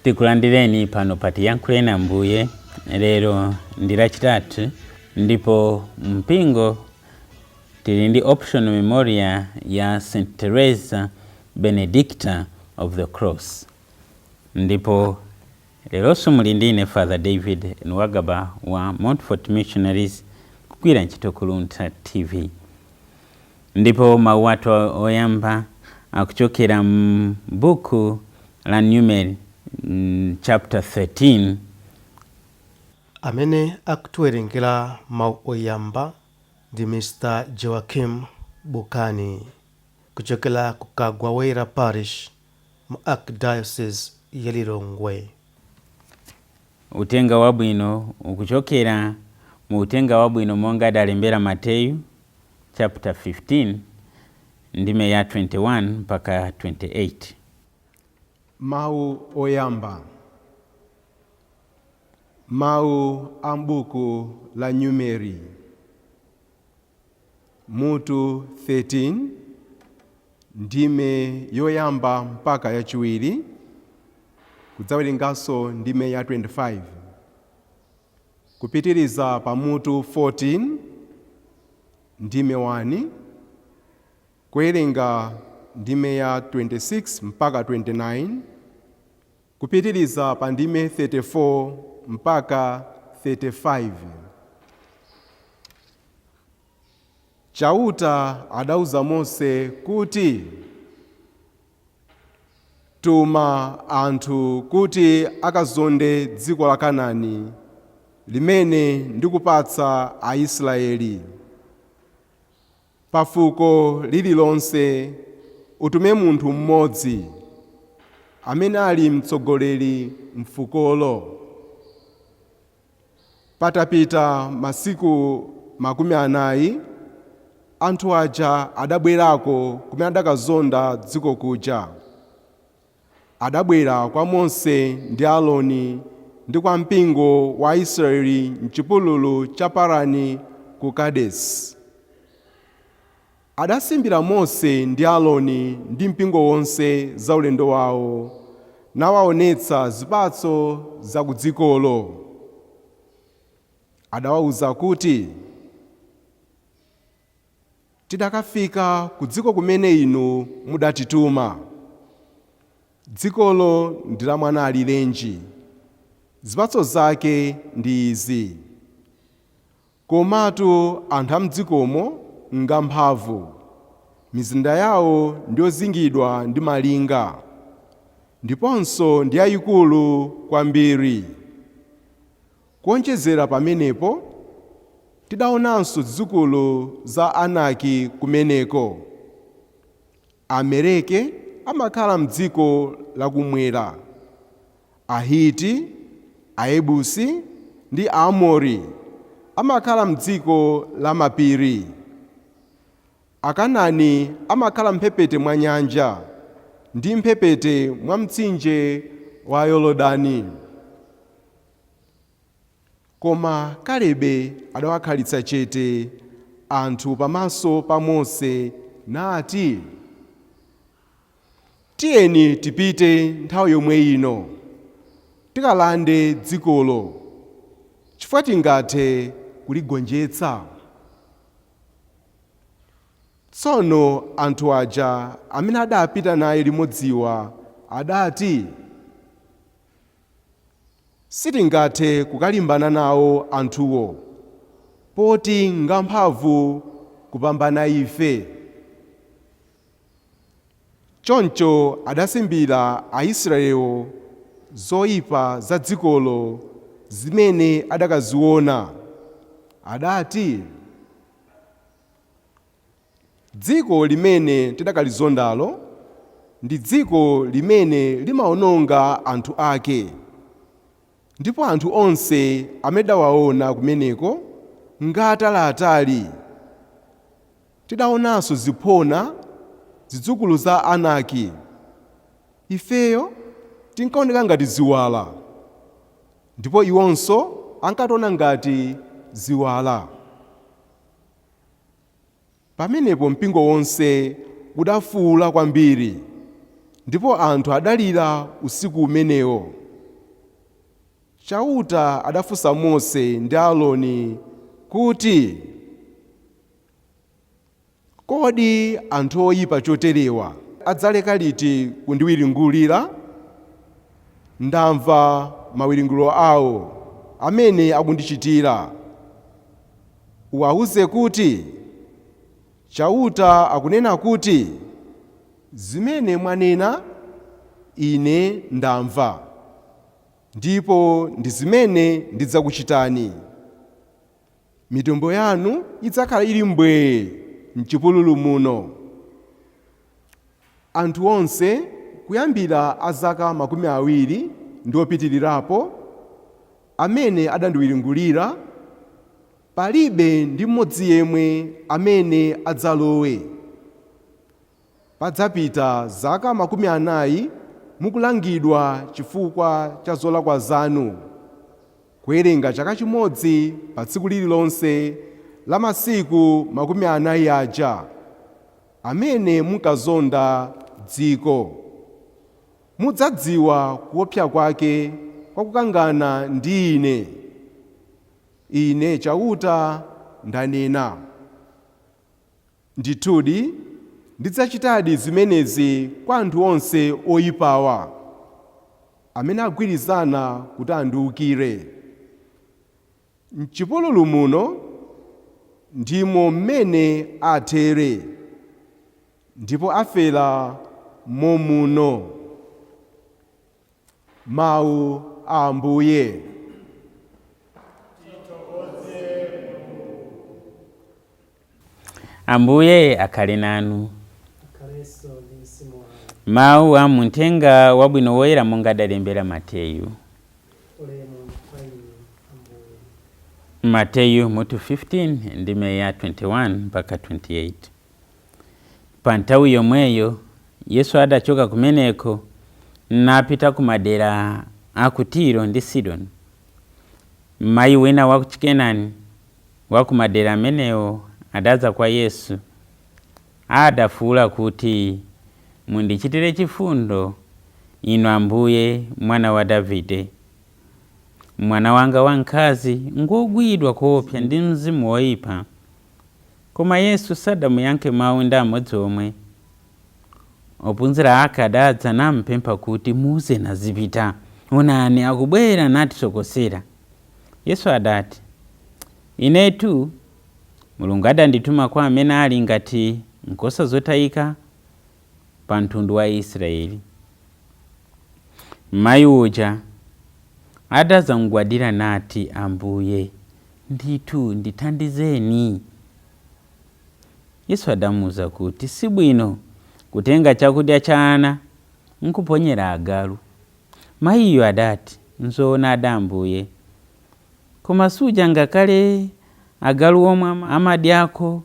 Tikulandireni pano patiyankhule na Mbuye. Lero ndi Lachitatu ndipo mpingo tili ndi optional memoria ya St. Teresa Benedicta of the Cross. Ndipo leronso muli ndine Father David Niwagaba wa Montfort Missionaries kugwira ntchito ku Luntha TV. Ndipo mawu athu oyamba akuchokera m'buku la Numeri chapter 13. Amene akutiwerengera mawu oyamba ndi Mr. Joachim Bukani kuchokera ku Kagwawera Parish mu Archdiocese ya Lilongwe. Utenga wabwino ukuchokera mu utenga wabwino monga adalembera Mateyu chapter 15 ndime ya 21 mpaka 28. Mawu oyamba. Mawu a m'buku la Numeri mutu 13 ndime yoyamba mpaka yachiwiri kudzawerenganso ndime ya 25 kupitiriza pa mutu 14 ndime 1 kuwerenga ndime ya 26 mpaka 29 kupitiriza pa ndime 34 mpaka 35. Chauta adauza Mose kuti tuma anthu kuti akazonde dziko la Kanaani limene ndikupatsa Aisraeli. Pa fuko lililonse utume munthu mmodzi amene ali mtsogoleri mfukolo. Patapita masiku 40 anthu aja adabwerako kumene adakazonda dziko kuja. Adabwera kwa Mose ndi Aaroni ndi kwa mpingo wa Israeli m'chipululu cha Parani ku Kadesi. Adasimbira Mose ndi Aaroni ndi mpingo wonse za ulendo wawo nawaonetsa zipatso za ku dzikolo. Adawawuza kuti tidakafika ku dziko kumene inu mudatituma. Dzikolo ndi la mwana alirenji, zipatso zake ndi izi: komatu anthu a m'dzikomo ngamphamvu, mizinda yawo ndiyozingidwa ndi malinga, ndiponso ndi yayikulu kwambiri. Kuonjezera pamenepo, tidaonanso zidzukulu za Anaki kumeneko. Amaleki amakhala m'dziko lakumwera, Ahiti, Ayebusi ndi Aamori amakhala m'dziko la mapiri. Akanaani amakhala mphepete mwa nyanja ndi mphepete mwa mtsinje wa Yorodani. Koma Kalebe adawakhalitsa chete anthu pamaso pa Mose nati, tiyeni tipite nthawi yomwe ino tikalande dzikolo, chifukwa tingathe kuligonjetsa. Tsono anthu aja amene adapita naye limodziwa adati, sitingathe kukalimbana nawo anthuwo, poti ngamphamvu kupambana ife. Choncho adasimbira Aisraeli zoyipa za dzikolo zimene adakaziona. Adati, dziko limene tidakalizondalo ndi dziko limene limawononga anthu ake, ndipo anthu onse amene dawaona kumeneko ngatalatali. Tidaonanso ziphona zidzukulu za Anaki. Ifeyo tinkaoneka ngati ziwala, ndipo iwonso ankationa ngati ziwala. Pamenepo mpingo wonse udafuula kwambiri, ndipo anthu adalira usiku umenewo. Chauta adafunsa Mose ndi Aaroni kuti, kodi anthu oyipa choterewa adzaleka liti kundiwiringulira? Ndamva mawiringulo awo amene akundichitira. Uwawuze kuti Chauta akunena kuti, zimene mwanena ine ndamva, ndipo ndi zimene ndidzakuchitani. Mitembo yanu idzakhala ili mbwee m'chipululu muno. Anthu onse kuyambira azaka 20 ndi opitirirapo amene adandiwiringulira, palibe ndi mmodzi yemwe amene adzalowe. Padzapita zaka 40 mukulangidwa chifukwa cha zolakwa zanu, kuwerenga chaka chimodzi pa tsiku lililonse la masiku 40 aja amene munkazonda dziko. Mudzadziwa kuopsa kwake kwa kukangana ndi ine. Ine Chauta ndanena. Ndithudi ndidzachitadi zimenezi kwa anthu onse oyipawa amene agwirizana kuti andiwukire. M'chipululu muno ndimo mmene athere, ndipo afera momuno. Mawu a Ambuye. Ambuye akhale nanu. Mawu a muthenga wabwino woyera monga adalembera Mateyu. Mateyu mutu 15 ndime ya 21 mpaka 28. Pa nthawi yomweyo Yesu adachoka kumeneko napita ku madera a ku Tiro ndi Sidoni. Mayi wina wa ku Chikenani wa ku madera amenewo adadza kwa Yesu, adafuula kuti, mundichitire chifundo, inu Ambuye, mwana wa Davide. Mwana wanga wamkazi ngogwidwa koopsa ndi mzimu woyipa. Koma Yesu sadamuyankhe mawu ndi amodzi omwe. Ophunzira ake adadza nampempha kuti, muze nazipita, onani akubwera natisokosera. Yesu adati, inetu Mulungu adandituma kwa amene ali ngati nkhosa zotayika pa mtundu wa Israeli. Mayi uja adazamugwadira nati, Ambuye, ndithu ndithandizeni. Yesu adamuwuza kuti, sibwino kutenga chakudya cha ana nkuponyera agalu. Mayiyo adati, nzoona Ambuye, koma suja ngakhale agalu omwe amadyako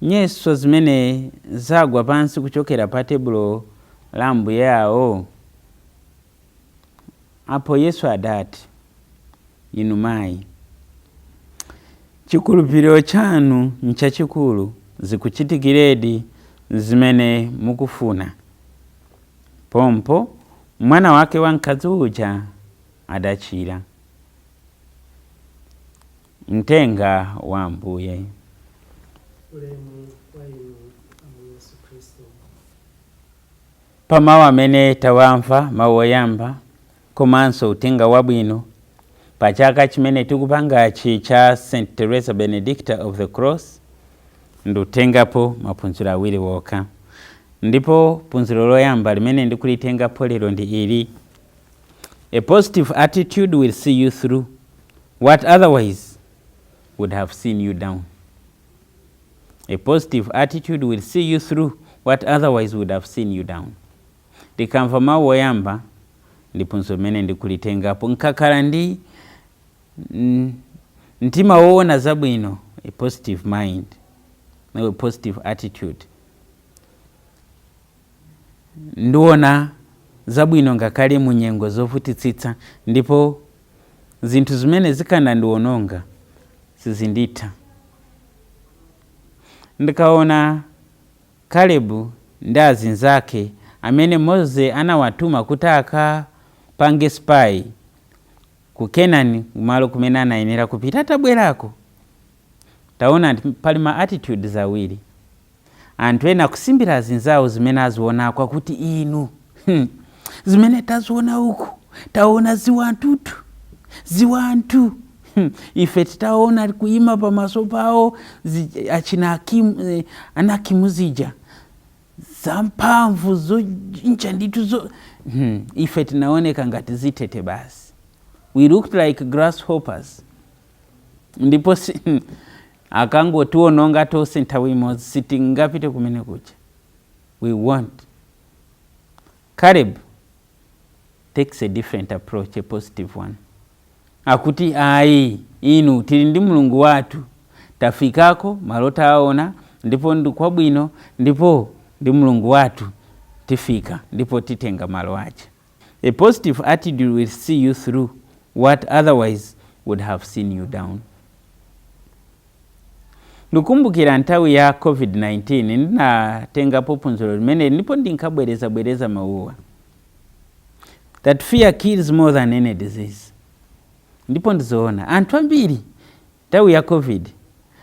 nyeso zimene zagwa pansi kuchokera pa tebulo la Ambuye awo. Apo Yesu adati, inu mayi, chikhulupiriro chanu nchachikulu, zikuchitikiredi zimene mukufuna. Pompo mwana wake wamkazi uja adachira. Mtenga wa Ambuye. Pa mawu amene tawamva, mawu oyamba, komanso uthenga wabwino, pa chaka chimene tikupangachi cha St. Teresa Benedicta of the Cross, ndikutengapo maphunziro awiri wokha. Ndipo phunziro loyamba limene ndikulitengapo lero ndi ili: a positive attitude will see you through what otherwise would have seen you down. A positive attitude will see you through what otherwise would have seen you down. Ndikamva mawu oyamba ndi phunziro limene ndikulitengapo, nkakhala ndi mtima woona zabwino, a positive mind, a positive attitude. Ndiona zabwino ngakhale mu nyengo zovutitsitsa, ndipo zinthu zimene zikanandiwononga sizinditha. ndikaona Kalebu ndi azinzake amene Mose anawatuma kuti akapange spy ku Kenani kumalo kumene anayenera kupita atabwerako. Taona pali ma attitudes awiri. Anthu ena kusimbira azinzawo zimene azionako kuti inu zimene taziona uku taona ziwanthu ife titaona kuima pamaso pawo achina anakimu zija zamphamvu zonja nditu ife tinaoneka ngati zitete basi. We looked like grasshoppers. Ndipo akangotiononga tose nthawi imodzi sitingapite kumene kuja. We want. Caleb takes a different approach, a positive one. Akuti ayi inu tili ndi Mulungu wathu, tafikako malo taona, ndipo ndikwabwino, ndipo ndi Mulungu wathu tifika, ndipo titenga malo aja. A positive attitude will see you through what otherwise would have seen you down. Ndikumbukira nthawi ya COVID-19 ndinatengapo phunziro limene ndipo ndinkabwereza mawuwa. That fear kills more than any disease. Ndipo ndizoona anthu ambiri nthawi ya COVID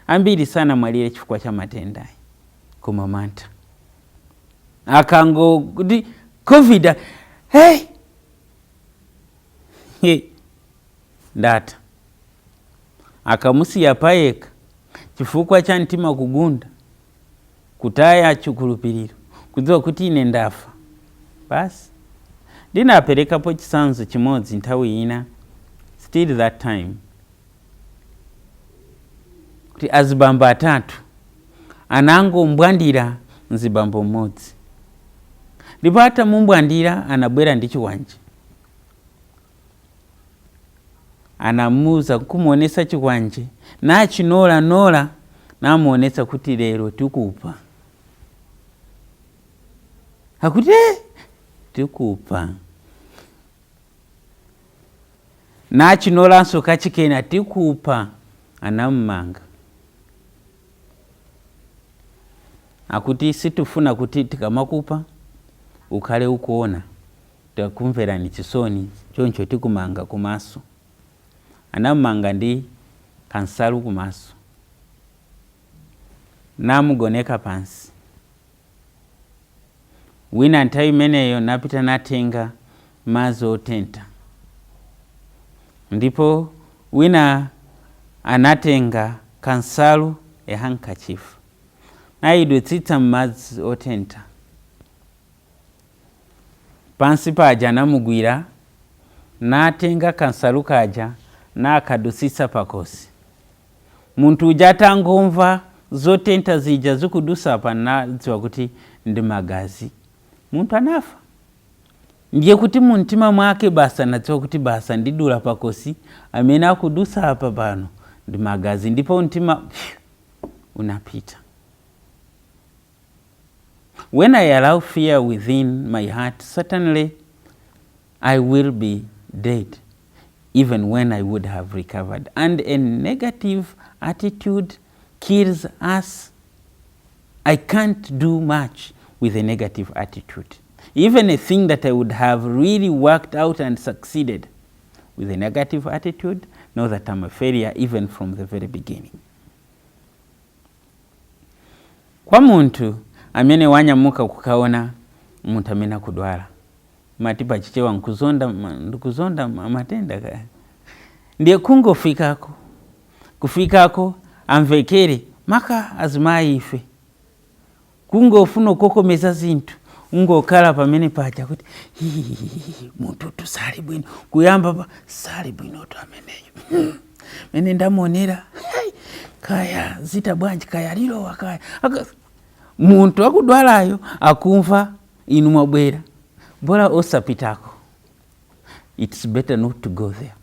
ambiri sana mwalire chifukwa cha matenda koma mantha. Akango kuti COVID ndata akamusiya payeka chifukwa cha mtima kugunda, kutaya chikhulupiriro, kudziwa kuti ine ndafa. Basi ndinaperekapo chisanzo chimodzi nthawi ina, still that time, kuti azibambo atatu anangombwandira mzibambo mmodzi. Ndipo atamumbwandira anabwera ndi chiwanje, anamuza kumuonesa chiwanje, nachinola namuonesa kuti lero tikupa. Akuti tikupa. Nachinolanso kachikena tikupa, anamumanga. Akuti situfuna kuti tikamakupa ukhale ukuona, takumvera ni chisoni choncho tikumanga kumaso. Anamumanga ndi kansalu kumaso, namugoneka pansi. Wina nthawi imeneyo napita natenga madzi otentha, ndipo wina anatenga kansalu a handkerchief nayidutsitsa m'madzi otentha. Pansi paja namugwira, natenga kansalu kaja nakadutsitsa pakosi. Munthu uja atangomva zotentha zija zikudusa pa nadziwa kuti ndi magazi. Munthu anafa. Ndiye kuti mumtima mwake basa nadziwa kuti basa ndidula pakosi amene akudusa apa pano ndi magazi, ndipo mtima unapita. When I allow fear within my heart, certainly I will be dead, even when I would have recovered. And a negative attitude kills us. I can't do much with a negative attitude. Even a thing that I would have really worked out and succeeded with a negative attitude, know that I'm a failure even from the very beginning. Kwa muntu amene wanyamuka kukaona muntu amene akudwala, matipa chichewa nkuzonda matenda kaya, ndiye kufikako amvekere maka azimayi ife kungofuna kokomeza zinthu ungokhala pamene paja kuti muntu tusali bwino kuyamba pa sali bwino to ameneyo mene ndamonera kaya zita bwanji kaya lilo wakaya muntu akudwalayo akumva inu mwabwera bora osapitako. It's better not to go there.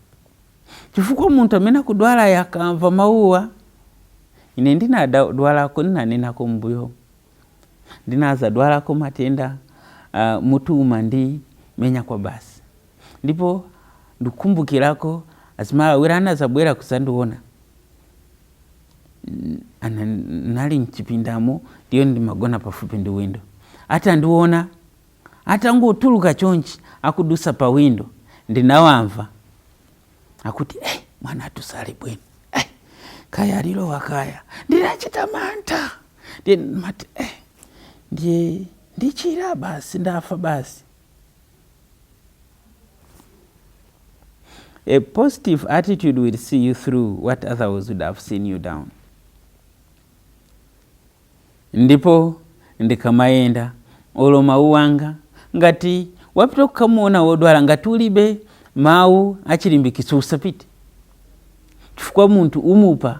Chifukwa muntu amene akudwala yakamva mawuwa, ine ndinadwalako ndinanenako mbuyo, ndinaza dwalako matenda mutuma ndi menya kwa basi. Ndipo ndikumbukirako azimayi awiri anazabwera kuzandiona. nali mchipindamo ndiyo ndimagona pafupi ndi windo. Ata ndiona ata ngotuluka chonchi akudusa pa windo ndinawamva akuti mwana atusale bwino kaya alilo wakaya ndinachita mantha mati ndichira basi ndafa basi. A positive attitude will see you through what others would have seen you down. Ndipo ndikamayenda olo mawu wanga ngati wapita kukamuona wodwala ngati ulibe mawu achilimbikitso usapite, chifukwa munthu umupa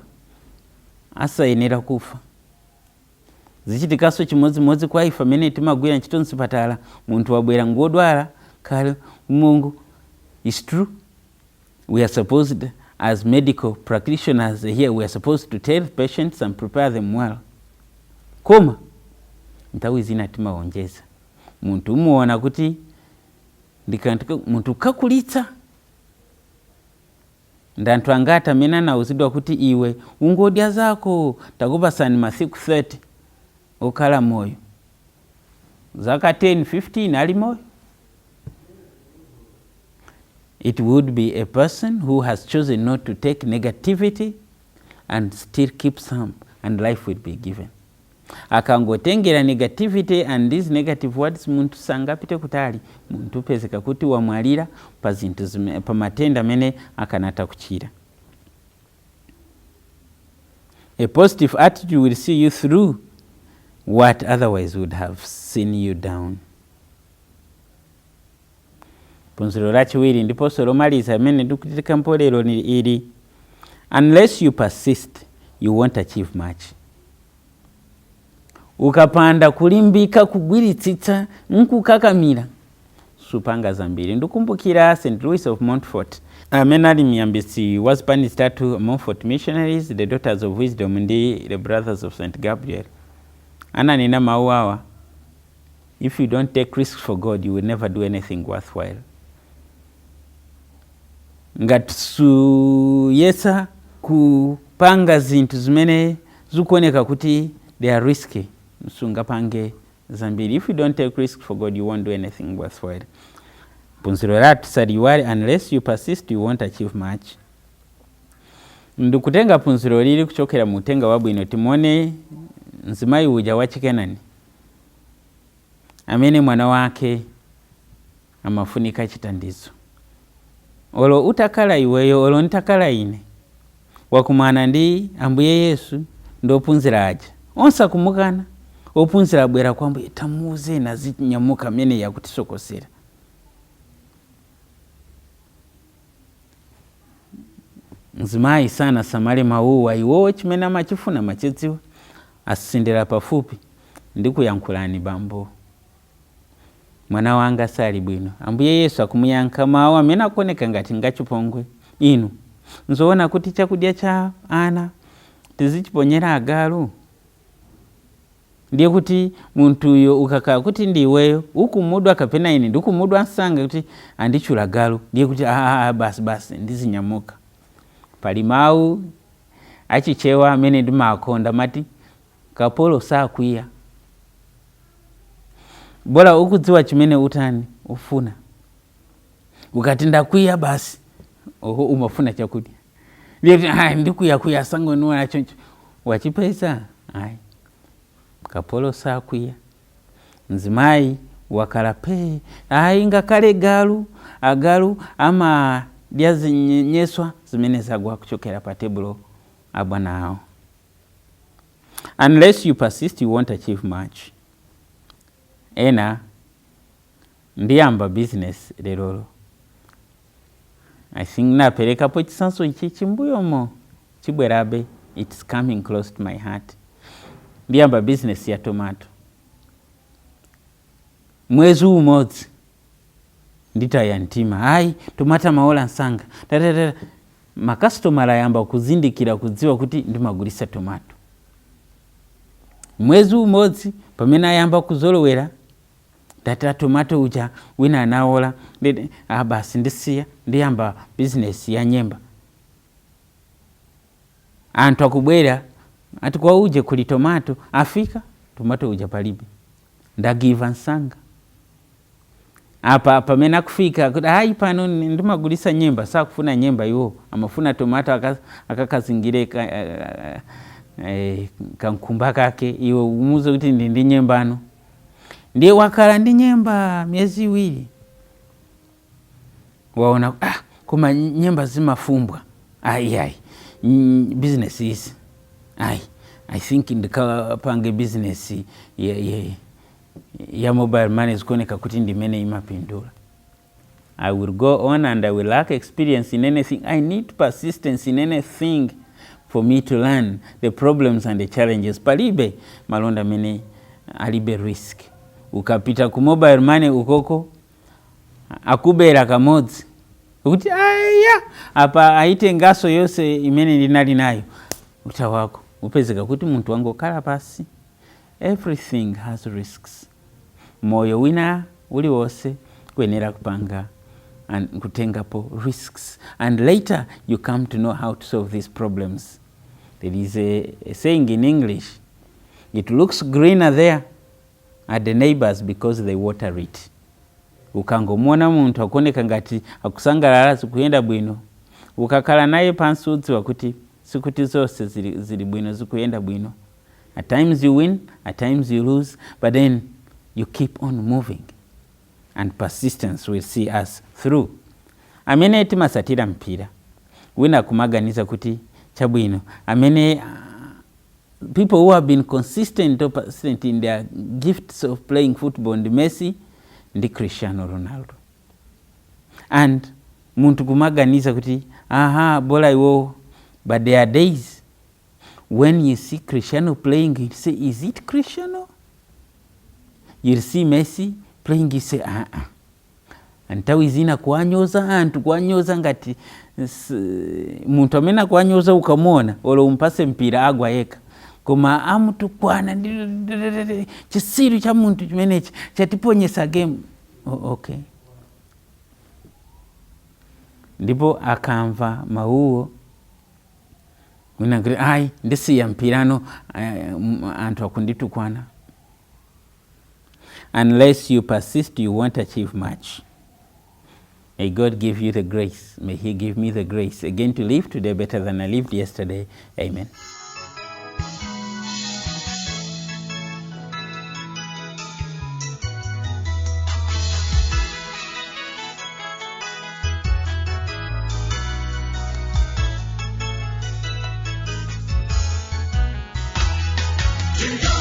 asayenera kufa. Zichitikaso chimodzimodzi kwa ife amene timagwira ntchito msipatala, munthu wabwera ngodwala kale Mulungu. It's true. We are supposed, as medical practitioners here, we are supposed to tell patients and prepare them well. Koma nthawi zina timaonjeza munthu umuona kuti ndikantika munthu kakulitsa ndanthu angati amene anauzidwa kuti iwe ungodya zako takupasani masiku 30 okhala moyo, zaka 10-15 ali moyo. It would be a person who has chosen not to take negativity and still keep some, and life will be given. Akangotengera negativity and these negative words, muntu sangapite kutali, muntu pezeka kuti wamwalira pa zinthu pa matenda mene akanata kuchira. A positive attitude will see you through what otherwise would have seen you down. Phunziro lachiwiri ndiponso lomaliza amene ndikutika mpolero ili, unless you persist you won't achieve much. Ukapanda kulimbika kugwiritsitsa nkukakamira supanga zambiri. Ndikumbukira St. Louis of Montfort amene ali miyambitsi wa Spanish tatu Montfort Missionaries, the Daughters of Wisdom ndi the Brothers of St. Gabriel. Ananena mawu awa, if you don't take risks for God you will never do anything worthwhile. Ngati suyesa kupanga zinthu zimene zikuoneka kuti they are risky, sungapange zambiri. If you don't take risk for God you won't do anything worthwhile. Phunziro latu saliwali, unless you persist you won't achieve much. Ndikutenga phunziro lili kuchokera mu Uthenga Wabwino timone mzimayi uja wa Chikenani amene mwana wake amafunika chitandizo. Olo utakala iweyo olo nitakala ine, wakumana ndi Ambuye Yesu ndophunzira aja onsa kumukana, ophunzira bwera kwa Ambuye tamuze na zinyamuka amene yakutisokosera. Mzimayi sana samale mawuwa iwowo chimene amachifuna machidziwa asindira pafupi ndikuyankhulani bambo, mwana wanga sali bwino. Ambuye Yesu akumuyankha mawu amene akuoneka ngati ngachipongwe, inu nzoona kuti chakudya cha ana tizichiponyera agalu? Ndiye kuti munthu uyo ukakhala kuti ndi iweyo ukumudwa kapena ine ndikumudwa nsanga kuti andichula galu, ndiye kuti basi ndizinyamuka. Pali mawu achichewa amene ndimakonda mati kapolo sakwiya. Bora ukudziwa chimene utani ufuna, ukati ndakwiya basi oho umafuna chakudya. Ndiye ndikuya sango nuwa choncho wachipesa. Kapolo sakwiya. Mzimayi wakalape ngakale agalu ama lyazinyeswa zimene zagwa kuchokera pa tebulo abwana awo. Unless you persist you won't achieve much. Ena ndiyamba business lero. I think naperekapo chisanso ichi chimbuyomo chibwerabe, it's coming close to my heart. Ndiyamba business ya tomato. Mwezi umodzi nditaya ntima, tomata maola nsanga makastomala yamba kuzindikira kudziwa kuti ndimagulisa tomato. Mwezi umodzi pamene ayamba kuzolowera data tomato uja wina anaola basi ndisiya ndiyamba business ya nyemba. Anthu akubwera ati kwa uje kuli tomato afika tomato uja palibe ndagiva nsanga apa mena kufika hai pano ndimagulisa nyemba saa kufuna nyemba iwo amafuna tomato akakazingire kankumba kake iwo umuze kuti ndi nyembano ndiye wakala ndi nyemba miezi 2 waona kuma nyemba zimafumbwa ai business is I think ndikapange business ya mobile money zikuoneka kuti ndimene imapindula. I will go on and I will lack experience in anything. I need persistence in anything for me to learn the problems and the challenges. Palibe malonda mene alibe risk. Ukapita ku mobile money ukoko akubera kamodzi ukuti apa aite ngaso yose imene ndinali nayo utawako upezeka kuti muntu wangu kala pasi. Everything has risks. Moyo wina uli wose kwenera kupanga and kutengapo risks, and later you come to know how to solve these problems. There is a saying in English, it looks greener there at the neighbors because they water it. Ukangomona muntu akoneka ngati akusangalala zikuyenda bwino ukakala naye pansi udziwa kuti sikuti zose zili bwino zikuyenda bwino. At times you win, at times you lose, but then you keep on moving, and persistence will see us through. Amene timasatira mpira wina kumaganiza kuti chabwino amene people who have been consistent or persistent in their gifts of playing football ndi Messi ndi Cristiano Ronaldo, and muntu kumaganiza kuti bola iwo, but there are days when you see Cristiano playing, you say, is it Cristiano? You see Messi playing, you say, Antawi zina kuanyoza, antu kuanyoza ngati muntu amena kuanyoza ukamona, olo umpase mpira agwa yeka. Koma amutu kwana, chisiru cha muntu chimenechi, chatiponyesa game. Okay. Ndipo akamva mauo, unagri ndisi ya mpirano antu akunditu kwana. Unless you persist, you won't achieve much. May God give you the grace. May He give me the grace again to live today better than I lived yesterday. Amen. To